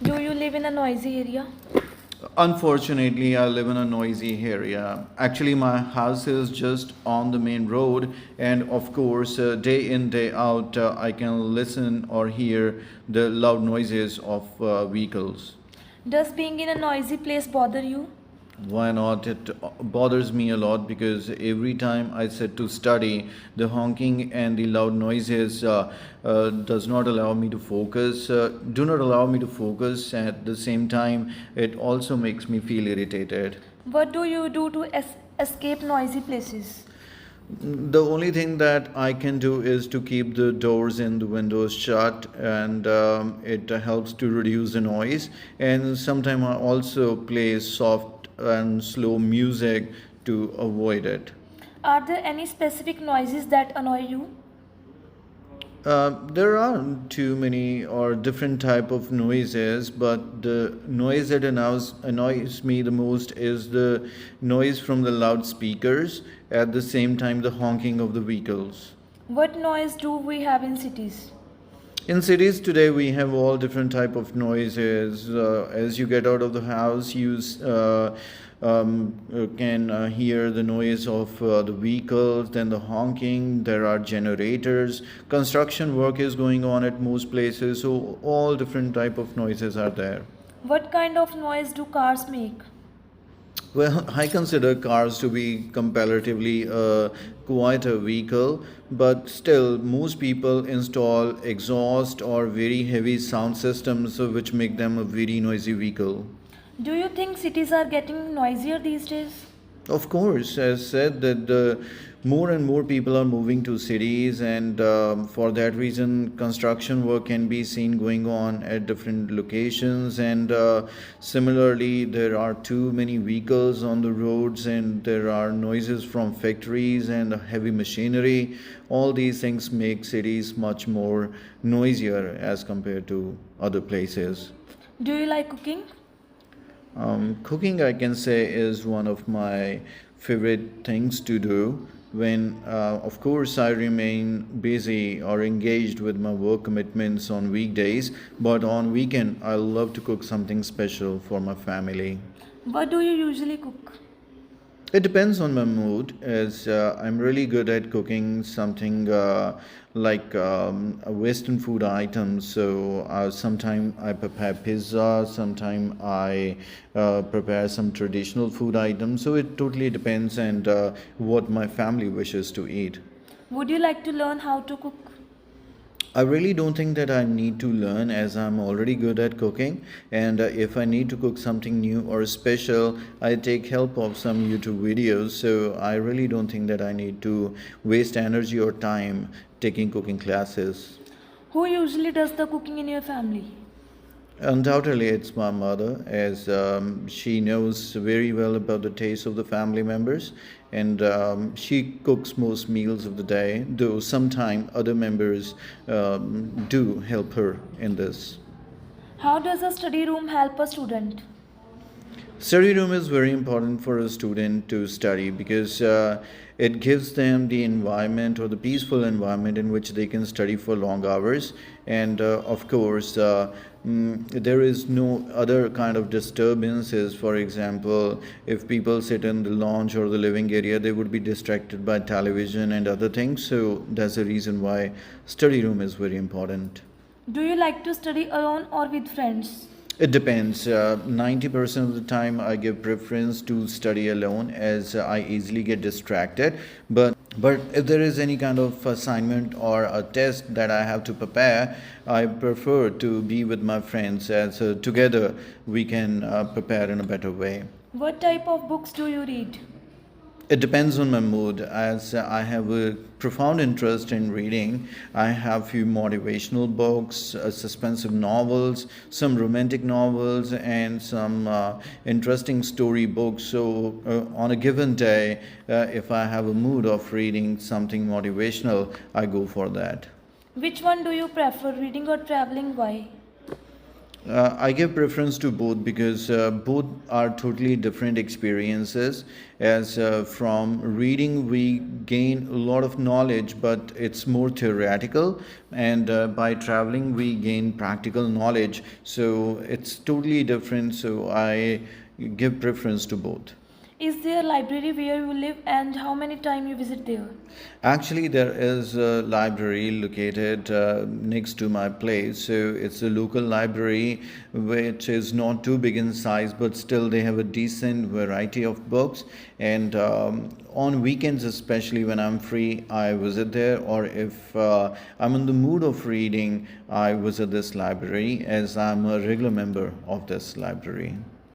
Do you live in a noisy area? Unfortunately, I live in a noisy area. Actually, my house is just on the main road, and of course, day in, day out, I can listen or hear the loud noises of vehicles. Does being in a noisy place bother you? Why not? It bothers me a lot because every time I sit to study, the honking and the loud noises does not allow me to focus. Do not allow me to focus. At the same time, it also makes me feel irritated. What do you do to escape noisy places? The only thing that I can do is to keep the doors and the windows shut, and it helps to reduce the noise. And sometimes I also play soft and slow music to avoid it. Are there any specific noises that annoy you? There are too many or different type of noises, but the noise that annoys me the most is the noise from the loudspeakers. At the same time, the honking of the vehicles. What noise do we have in cities? In cities today, we have all different type of noises. As you get out of the house, you can hear the noise of the vehicles, then the honking. There are generators. Construction work is going on at most places, so all different type of noises are there. What kind of noise do cars make? Well, I consider cars to be comparatively quite a vehicle, but still, most people install exhaust or very heavy sound systems which make them a very noisy vehicle. Do you think cities are getting noisier these days? Of course, as said that more and more people are moving to cities, and for that reason, construction work can be seen going on at different locations. And similarly, there are too many vehicles on the roads, and there are noises from factories and heavy machinery. All these things make cities much more noisier as compared to other places. Do you like cooking? Cooking, I can say, is one of my favorite things to do when, of course, I remain busy or engaged with my work commitments on weekdays. But on weekend, I love to cook something special for my family. What do you usually cook? It depends on my mood, as I'm really good at cooking something like a Western food items. So sometimes I prepare pizza, sometimes I prepare some traditional food items. So it totally depends and what my family wishes to eat. Would you like to learn how to cook? I really don't think that I need to learn as I'm already good at cooking. And if I need to cook something new or special, I take help of some YouTube videos. So I really don't think that I need to waste energy or time taking cooking classes. Who usually does the cooking in your family? Undoubtedly, it's my mother, as she knows very well about the taste of the family members, and she cooks most meals of the day. Though sometimes other members do help her in this. How does a study room help a student? Study room is very important for a student to study because it gives them the environment or the peaceful environment in which they can study for long hours. And of course, there is no other kind of disturbances. For example, if people sit in the lounge or the living area, they would be distracted by television and other things. So that's the reason why study room is very important. Do you like to study alone or with friends? It depends. 90% of the time, I give preference to study alone as I easily get distracted. But if there is any kind of assignment or a test that I have to prepare, I prefer to be with my friends as together we can prepare in a better way. What type of books do you read? It depends on my mood. As I have a profound interest in reading, I have few motivational books, suspensive novels, some romantic novels, and some interesting story books. So, on a given day, if I have a mood of reading something motivational, I go for that. Which one do you prefer, reading or traveling? Why? I give preference to both because both are totally different experiences. As from reading, we gain a lot of knowledge, but it's more theoretical, and by traveling, we gain practical knowledge. So it's totally different. So I give preference to both. Is there a library where you live and how many time you visit there? Actually, there is a library located next to my place. So it's a local library which is not too big in size, but still they have a decent variety of books. And on weekends, especially when I'm free, I visit there. Or if I'm in the mood of reading, I visit this library as I'm a regular member of this library.